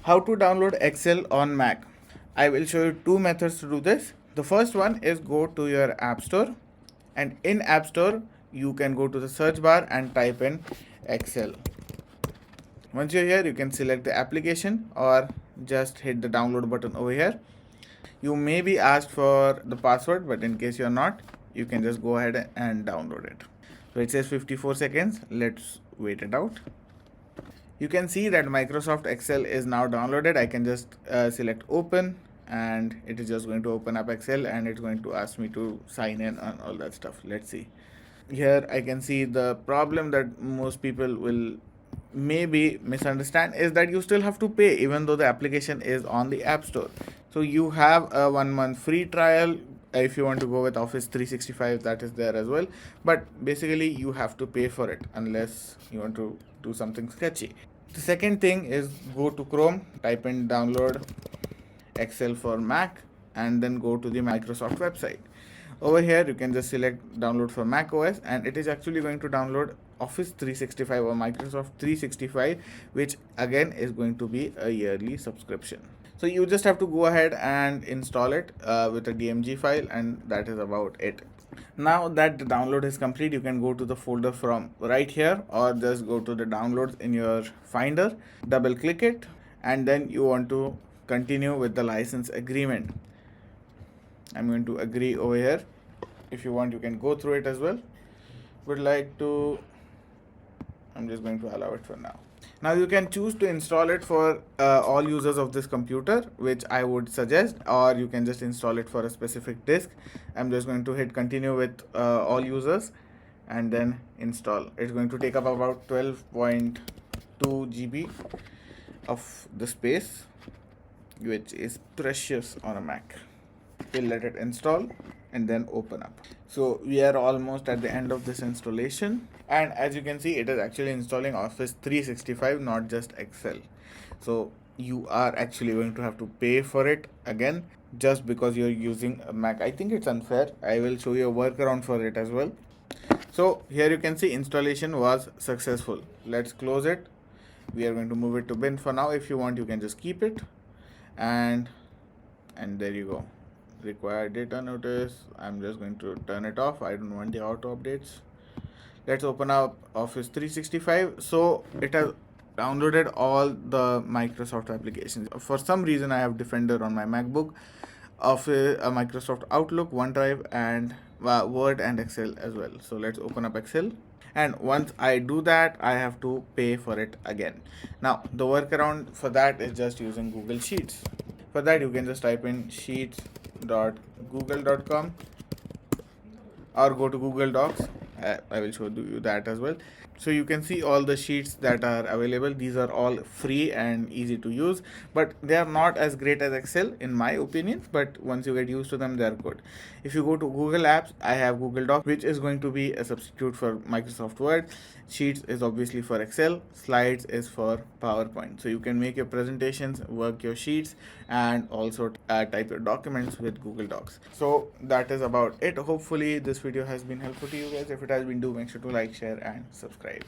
How to download Excel on Mac. I will show you two methods to do this. The first one is go to your App Store, and in App Store you can go to the search bar and type in Excel. Once you're here, you can select the application or just hit the download button over here. You may be asked for the password, but in case you're not, you can just go ahead and download it. So it says 54 seconds. Let's wait it out. You can see that Microsoft Excel is now downloaded. I can just select open, and it is just going to open up Excel, and it's going to ask me to sign in and all that stuff. Let's see. Here I can see the problem that most people will maybe misunderstand is that you still have to pay even though the application is on the App Store. So you have a 1 month free trial. If you want to go with Office 365, that is there as well, but basically you have to pay for it unless you want to do something sketchy. The second thing is go to Chrome, type in download Excel for Mac, and then go to the Microsoft website. Over here you can just select download for Mac OS, and it is actually going to download Office 365 or Microsoft 365, which again is going to be a yearly subscription. So you just have to go ahead and install it with a DMG file, and that is about it. Now that the download is complete, you can go to the folder from right here, or just go to the downloads in your Finder, double click it, and then you want to continue with the license agreement. I'm going to agree over here. If you want, you can go through it as well. I'm just going to allow it for now. Now you can choose to install it for all users of this computer, which I would suggest, or you can just install it for a specific disk. I'm just going to hit continue with all users and then install. It's going to take up about 12.2 GB of the space, which is precious on a Mac. We'll let it install and then open up. So we are almost at the end of this installation, and as you can see, it is actually installing Office 365, not just Excel. So you are actually going to have to pay for it again just because you're using a Mac. I think it's unfair. I will show you a workaround for it as well. So here you can see installation was successful. Let's close it. We are going to move it to bin for now. If you want, you can just keep it, and there you go. Required data notice. I'm just going to turn it off. I don't want the auto updates. Let's open up Office 365. So it has downloaded all the Microsoft applications. For some reason, I have Defender on my MacBook, Office, Microsoft Outlook, OneDrive, and Word and Excel as well. So let's open up Excel. And once I do that, I have to pay for it again. Now the workaround for that is just using Google Sheets. For that, you can just type in sheets.google.com or go to Google Docs. I will show you that as well. So you can see all the sheets that are available. These are all free and easy to use, but they are not as great as Excel in my opinion, but once you get used to them, they are good. If you go to Google Apps, I have Google Docs, which is going to be a substitute for Microsoft Word. Sheets is obviously for Excel. Slides is for PowerPoint. So you can make your presentations, work your sheets, and also type your documents with Google Docs. So that is about it. Hopefully this video has been helpful to you guys. If it has been, do make sure to like, share, and subscribe.